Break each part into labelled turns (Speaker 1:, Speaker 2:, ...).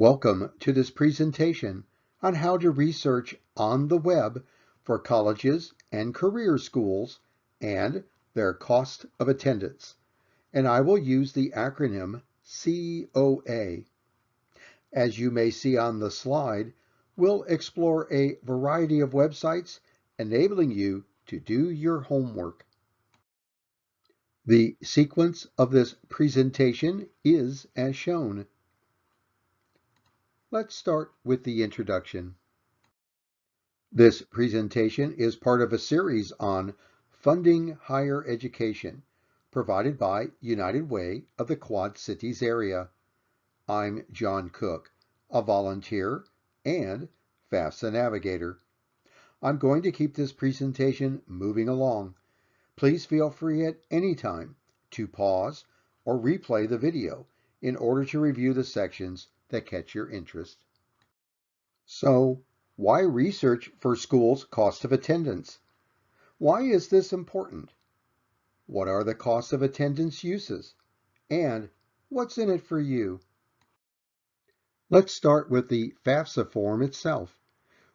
Speaker 1: Welcome to this presentation on how to research on the web for colleges and career schools and their cost of attendance. And I will use the acronym COA. As you may see on the slide, we'll explore a variety of websites enabling you to do your homework. The sequence of this presentation is as shown. Let's start with the introduction. This presentation is part of a series on funding higher education provided by United Way of the Quad Cities area. I'm John Cook, a volunteer and FAFSA navigator. I'm going to keep this presentation moving along. Please feel free at any time to pause or replay the video in order to review the sections that catch your interest. So, why research for schools' cost of attendance? Why is this important? What are the cost of attendance uses? And what's in it for you? Let's start with the FAFSA form itself.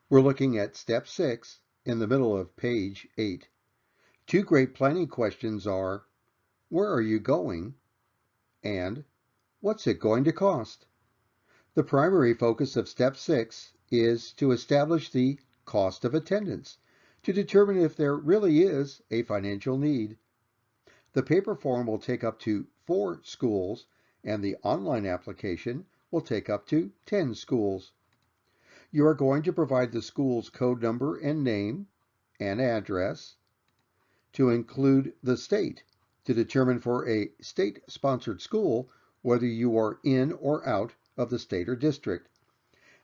Speaker 1: We're looking at step 6 in the middle of page 8. Two great planning questions are, where are you going? And what's it going to cost? The primary focus of step 6 is to establish the cost of attendance, to determine if there really is a financial need. The paper form will take up to 4 schools, and the online application will take up to 10 schools. You are going to provide the school's code number and name and address, to include the state, to determine for a state-sponsored school whether you are in or out of the state or district.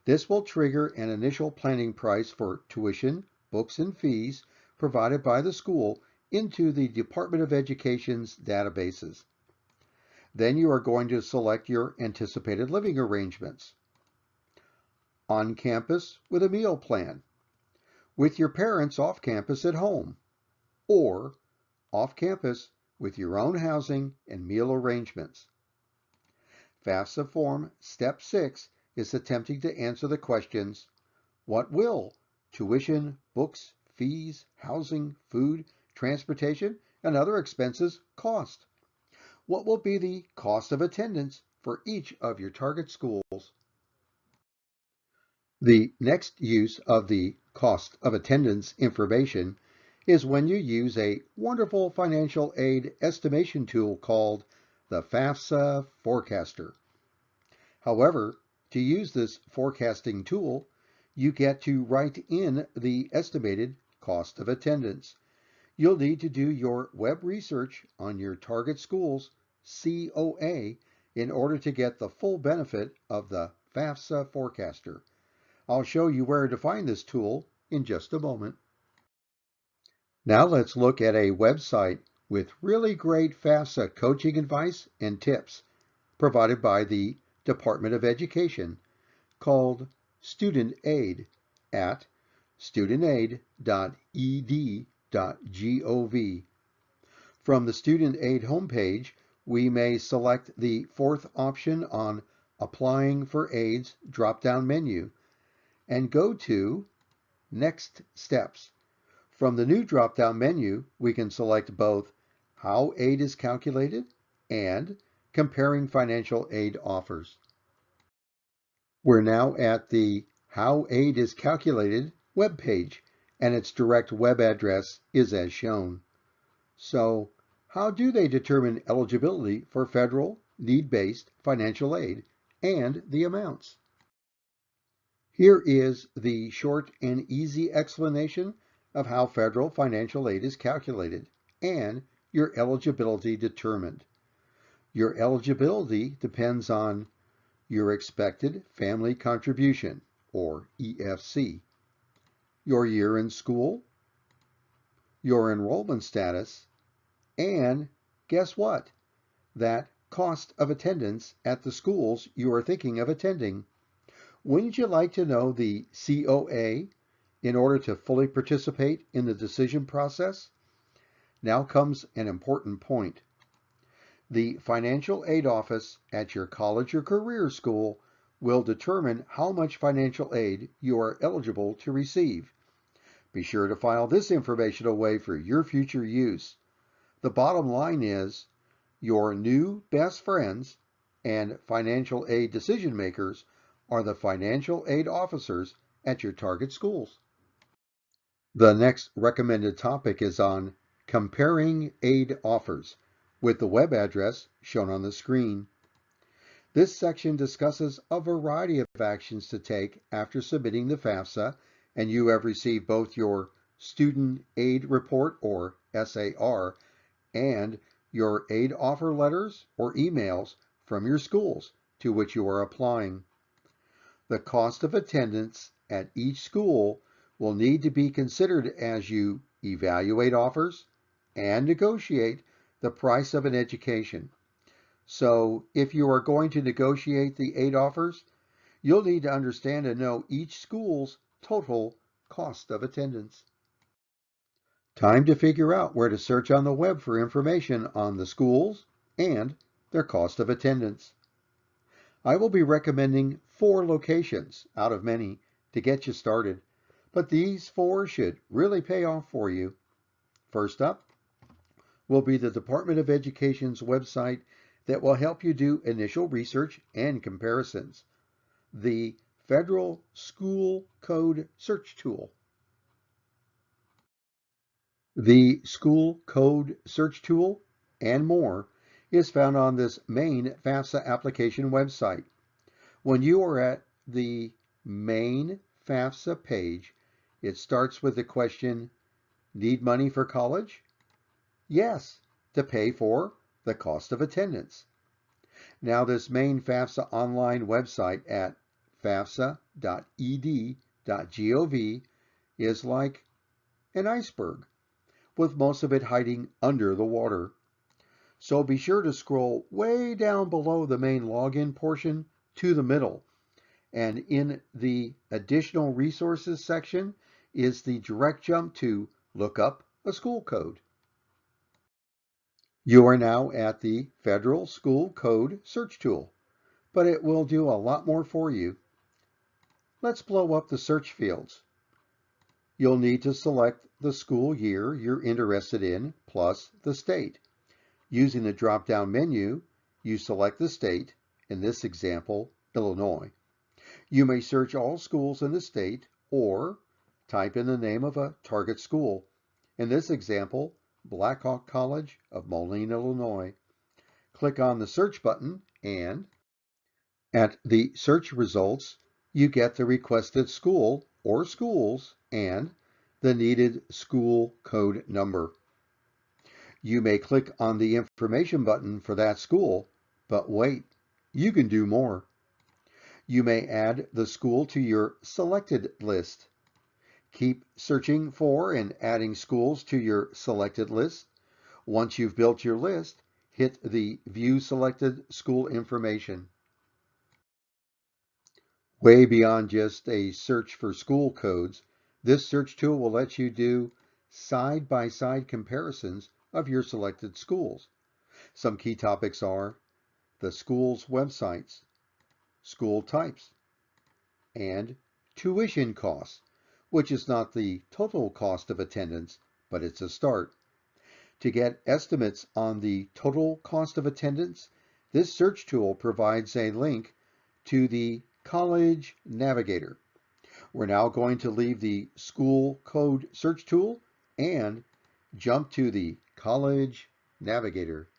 Speaker 1: This will trigger an initial planning price for tuition, books, and fees provided by the school into the Department of Education's databases. Then you are going to select your anticipated living arrangements. On campus with a meal plan, with your parents off campus at home, or off campus with your own housing and meal arrangements. FAFSA form step 6 is attempting to answer the questions, what will tuition, books, fees, housing, food, transportation, and other expenses cost? What will be the cost of attendance for each of your target schools? The next use of the cost of attendance information is when you use a wonderful financial aid estimation tool called the FAFSA Forecaster. However, to use this forecasting tool, you get to write in the estimated cost of attendance. You'll need to do your web research on your target school's COA in order to get the full benefit of the FAFSA Forecaster. I'll show you where to find this tool in just a moment. Now let's look at a website with really great FAFSA coaching advice and tips provided by the Department of Education called Student Aid at studentaid.ed.gov. From the Student Aid homepage, we may select the 4th option on Applying for Aids drop-down menu and go to Next Steps. From the new drop-down menu, we can select both How Aid is Calculated and Comparing Financial Aid Offers. We're now at the How Aid is Calculated webpage, and its direct web address is as shown. So, how do they determine eligibility for federal need-based financial aid and the amounts? Here is the short and easy explanation of how federal financial aid is calculated and your eligibility determined. Your eligibility depends on your expected family contribution, or EFC, your year in school, your enrollment status, and guess what? That cost of attendance at the schools you are thinking of attending. Wouldn't you like to know the COA in order to fully participate in the decision process? Now comes an important point. The financial aid office at your college or career school will determine how much financial aid you are eligible to receive. Be sure to file this information away for your future use. The bottom line is, your new best friends and financial aid decision makers are the financial aid officers at your target schools. The next recommended topic is on comparing aid offers with the web address shown on the screen. This section discusses a variety of actions to take after submitting the FAFSA and you have received both your Student Aid Report, or SAR, and your aid offer letters or emails from your schools to which you are applying. The cost of attendance at each school will need to be considered as you evaluate offers and negotiate the price of an education. So if you are going to negotiate the aid offers, you'll need to understand and know each school's total cost of attendance. Time to figure out where to search on the web for information on the schools and their cost of attendance. I will be recommending 4 locations out of many to get you started, but these 4 should really pay off for you. First up will be the Department of Education's website that will help you do initial research and comparisons, the Federal School Code Search Tool. The School Code Search Tool and more is found on this main FAFSA application website. When you are at the main FAFSA page, it starts with the question, need money for college? Yes, to pay for the cost of attendance. Now this main FAFSA online website at fafsa.ed.gov is like an iceberg, with most of it hiding under the water. So be sure to scroll way down below the main login portion to the middle. And in the additional resources section is the direct jump to look up a school code. You are now at the Federal School Code Search Tool, but it will do a lot more for you. Let's blow up the search fields. You'll need to select the school year you're interested in, plus the state. Using the drop-down menu, you select the state, in this example, Illinois. You may search all schools in the state or type in the name of a target school. In this example, Blackhawk College of Moline, Illinois. Click on the search button and at the search results, you get the requested school or schools and the needed school code number. You may click on the information button for that school, but wait, you can do more. You may add the school to your selected list. Keep searching for and adding schools to your selected list. Once you've built your list, hit the View Selected School Information. Way beyond just a search for school codes, this search tool will let you do side-by-side comparisons of your selected schools. Some key topics are the school's websites, school types, and tuition costs, which is not the total cost of attendance, but it's a start. To get estimates on the total cost of attendance, this search tool provides a link to the College Navigator. We're now going to leave the School Code Search Tool and jump to the College Navigator.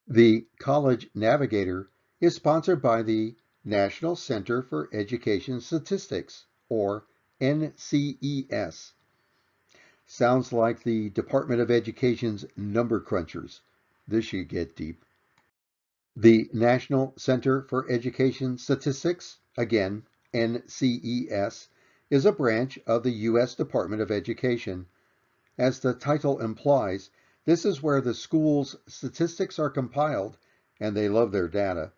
Speaker 1: The College Navigator is sponsored by the National Center for Education Statistics, or NCES. Sounds like the Department of Education's number crunchers. This should get deep. The National Center for Education Statistics, again, NCES, is a branch of the U.S. Department of Education. As the title implies, this is where the school's statistics are compiled, and they love their data.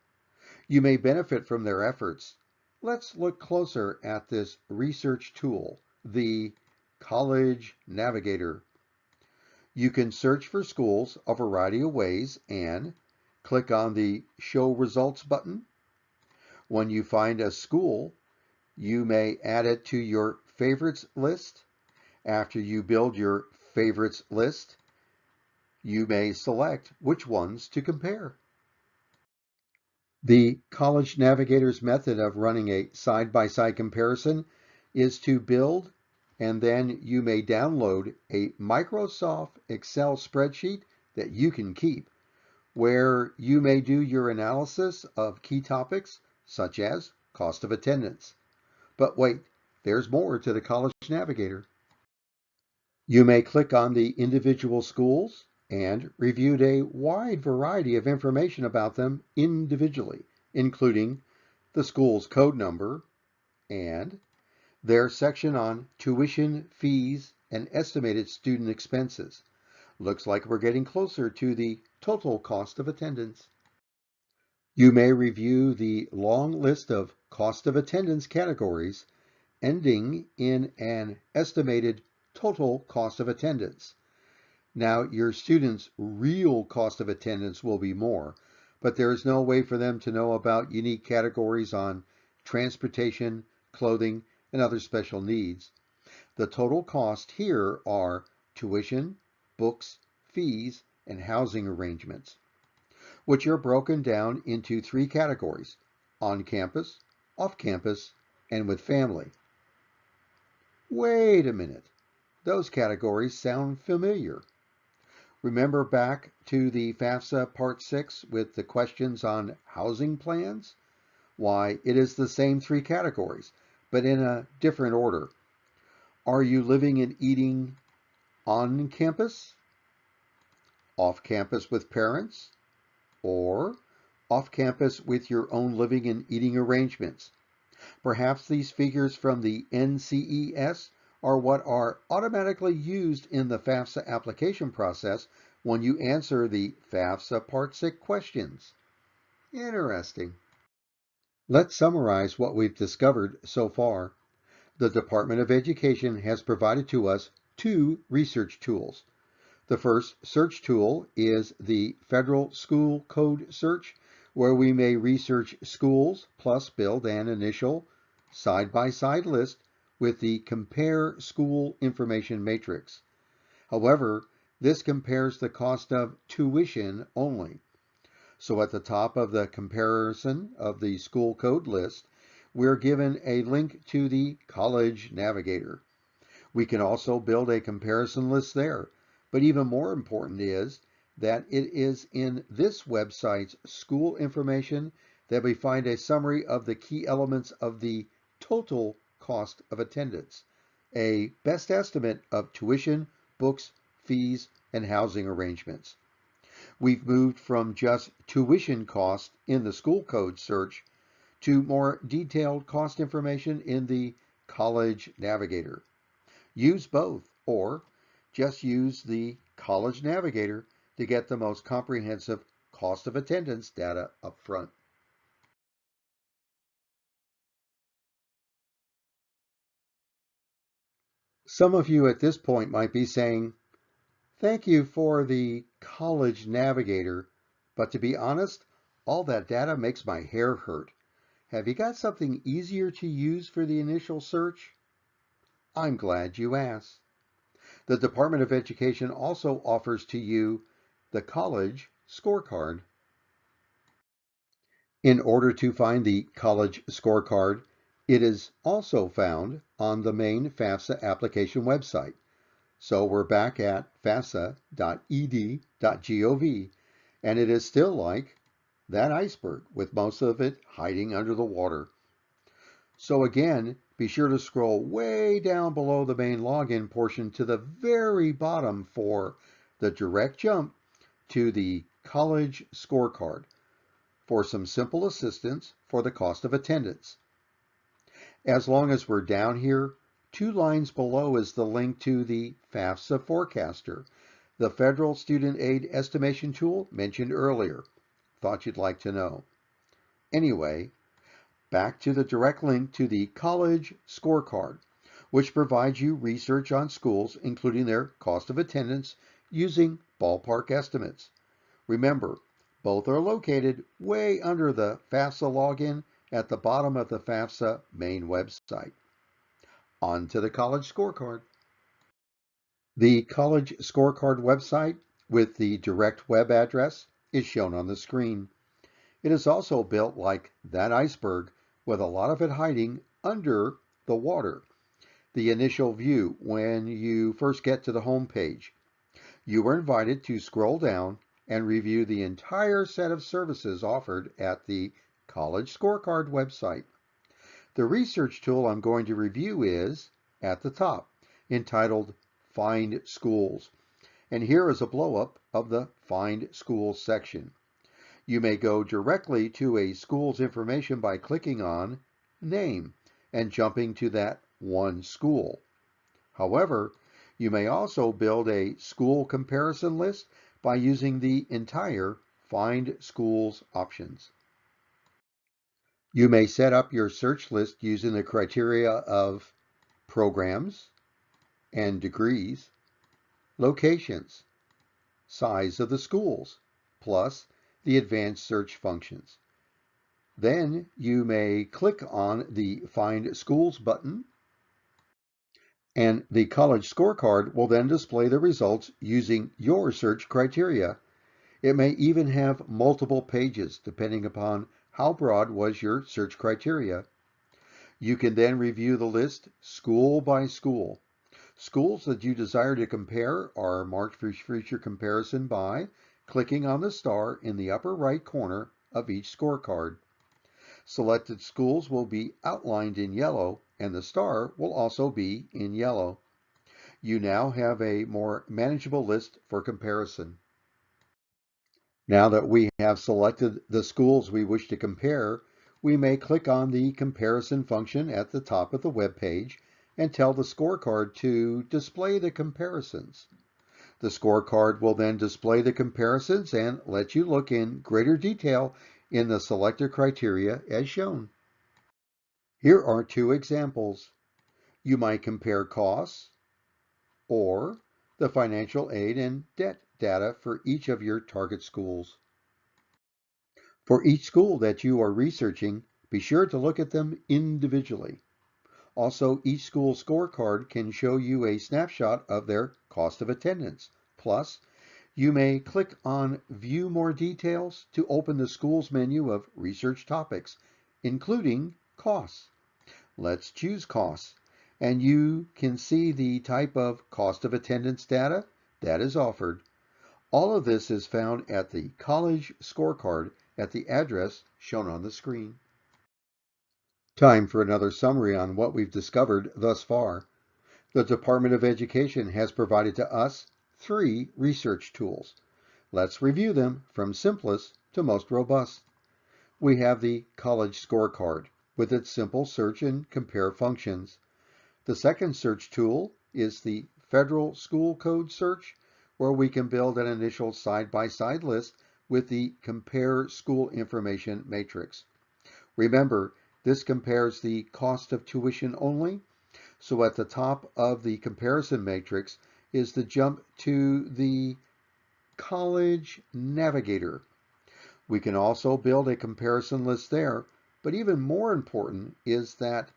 Speaker 1: You may benefit from their efforts. Let's look closer at this research tool, the College Navigator. You can search for schools a variety of ways and click on the Show Results button. When you find a school, you may add it to your favorites list. After you build your favorites list, you may select which ones to compare. The College Navigator's method of running a side-by-side comparison is to build, and then you may download a Microsoft Excel spreadsheet that you can keep, where you may do your analysis of key topics such as cost of attendance. But wait, there's more to the College Navigator. You may click on the individual schools and review a wide variety of information about them individually, including the school's code number and their section on tuition, fees, and estimated student expenses. Looks like we're getting closer to the total cost of attendance. You may review the long list of cost of attendance categories ending in an estimated total cost of attendance. Now, your students' real cost of attendance will be more, but there is no way for them to know about unique categories on transportation, clothing, and other special needs. The total cost here are tuition, books, fees, and housing arrangements, which are broken down into 3 categories: on campus, off campus, and with family. Wait a minute. Those categories sound familiar. Remember back to the FAFSA Part 6 with the questions on housing plans? Why, it is the same 3 categories, but in a different order. Are you living and eating on campus, off campus with parents, or off campus with your own living and eating arrangements? Perhaps these figures from the NCES are what are automatically used in the FAFSA application process when you answer the FAFSA Part 6 questions. Interesting. Let's summarize what we've discovered so far. The Department of Education has provided to us 2 research tools. The first search tool is the Federal School Code Search, where we may research schools plus build an initial side-by-side list with the Compare School Information Matrix. However, this compares the cost of tuition only. So at the top of the comparison of the school code list, we're given a link to the College Navigator. We can also build a comparison list there, but even more important is that it is in this website's school information that we find a summary of the key elements of the total cost of attendance, a best estimate of tuition, books, fees, and housing arrangements. We've moved from just tuition cost in the school code search to more detailed cost information in the College Navigator. Use both, or just use the College Navigator to get the most comprehensive cost of attendance data up front. Some of you at this point might be saying, thank you for the College Navigator, but to be honest, all that data makes my hair hurt. Have you got something easier to use for the initial search? I'm glad you asked. The Department of Education also offers to you the College Scorecard. In order to find the College Scorecard, it is also found on the main FAFSA application website. So we're back at fafsa.ed.gov, and it is still like that iceberg with most of it hiding under the water. So again, be sure to scroll way down below the main login portion to the very bottom for the direct jump to the College Scorecard for some simple assistance for the cost of attendance. As long as we're down here, 2 lines below is the link to the FAFSA Forecaster, the Federal Student Aid Estimation tool mentioned earlier. Thought you'd like to know. Anyway, back to the direct link to the College Scorecard, which provides you research on schools, including their cost of attendance, using ballpark estimates. Remember, both are located way under the FAFSA login at the bottom of the FAFSA main website. On to the College Scorecard. The College Scorecard website with the direct web address is shown on the screen. It is also built like that iceberg, with a lot of it hiding under the water. The initial view when you first get to the home page. You are invited to scroll down and review the entire set of services offered at the College Scorecard website. The research tool I'm going to review is at the top, entitled Find Schools. And here is a blow-up of the Find Schools section. You may go directly to a school's information by clicking on Name and jumping to that one school. However, you may also build a school comparison list by using the entire Find Schools options. You may set up your search list using the criteria of programs and degrees, locations, size of the schools, plus the advanced search functions. Then you may click on the Find Schools button, and the College Scorecard will then display the results using your search criteria. It may even have multiple pages depending upon how broad was your search criteria. You can then review the list school by school. Schools that you desire to compare are marked for future comparison by clicking on the star in the upper right corner of each scorecard. Selected schools will be outlined in yellow, and the star will also be in yellow. You now have a more manageable list for comparison. Now that we have selected the schools we wish to compare, we may click on the comparison function at the top of the web page and tell the scorecard to display the comparisons. The scorecard will then display the comparisons and let you look in greater detail in the selected criteria as shown. Here are two examples. You might compare costs or the financial aid and debt data for each of your target schools. For each school that you are researching, be sure to look at them individually. Also, each school scorecard can show you a snapshot of their cost of attendance. Plus, you may click on View More Details to open the school's menu of research topics, including costs. Let's choose costs, and you can see the type of cost of attendance data that is offered. All of this is found at the College Scorecard at the address shown on the screen. Time for another summary on what we've discovered thus far. The Department of Education has provided to us 3 research tools. Let's review them from simplest to most robust. We have the College Scorecard with its simple search and compare functions. The second search tool is the Federal School Code Search, where we can build an initial side-by-side list with the Compare School Information matrix. Remember, this compares the cost of tuition only, so at the top of the comparison matrix is the jump to the College Navigator. We can also build a comparison list there, but even more important is that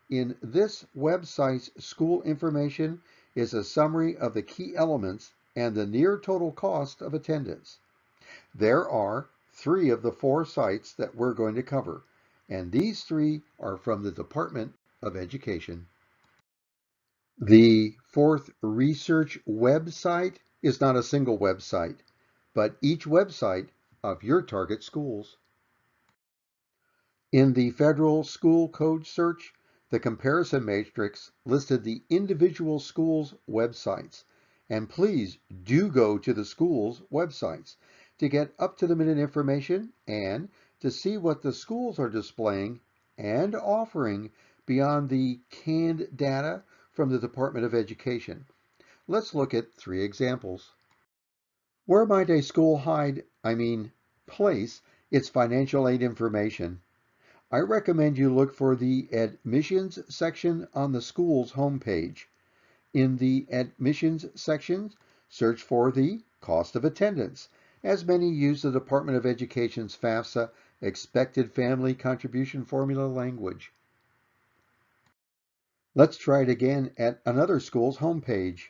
Speaker 1: in this website's school information is a summary of the key elements and the near total cost of attendance. There are 3 of the 4 sites that we're going to cover, and these 3 are from the Department of Education. The 4th research website is not a single website, but each website of your target schools. In the Federal School Code Search, the comparison matrix listed the individual schools' websites. And please do go to the schools' websites to get up-to-the-minute information and to see what the schools are displaying and offering beyond the canned data from the Department of Education. Let's look at 3 examples. Where might a school place its financial aid information? I recommend you look for the admissions section on the school's homepage. In the admissions section, search for the cost of attendance, as many use the Department of Education's FAFSA expected family contribution formula language. Let's try it again at another school's homepage.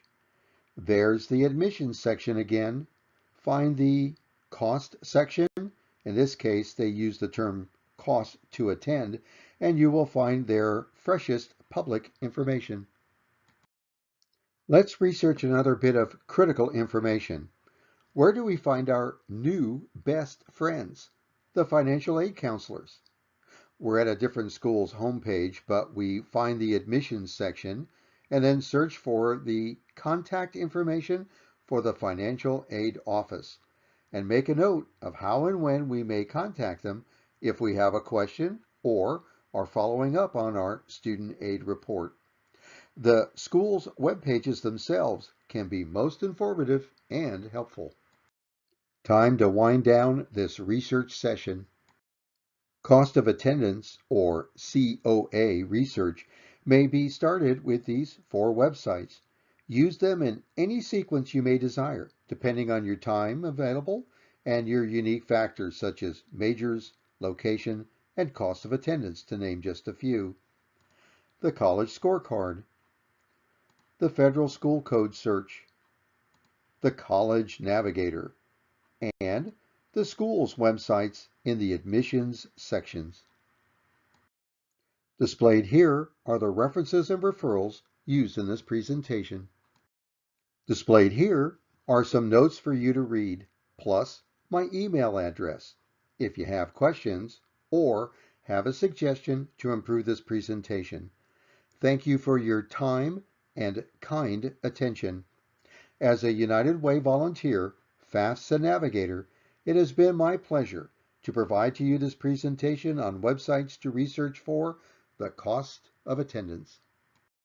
Speaker 1: There's the admissions section again. Find the cost section. In this case, they use the term cost to attend, and you will find their freshest public information. Let's research another bit of critical information. Where do we find our new best friends? The financial aid counselors. We're at a different school's homepage, but we find the admissions section and then search for the contact information for the financial aid office and make a note of how and when we may contact them if we have a question or are following up on our student aid report. The school's web pages themselves can be most informative and helpful. Time to wind down this research session. Cost of attendance, or COA research, may be started with these 4 websites. Use them in any sequence you may desire, depending on your time available and your unique factors such as majors, location, and cost of attendance, to name just a few. The College Scorecard, the Federal School Code Search, the College Navigator, and the school's websites in the admissions sections. Displayed here are the references and referrals used in this presentation. Displayed here are some notes for you to read, plus my email address if you have questions or have a suggestion to improve this presentation. Thank you for your time and kind attention. As a United Way volunteer, FAFSA navigator, it has been my pleasure to provide to you this presentation on websites to research for the cost of attendance.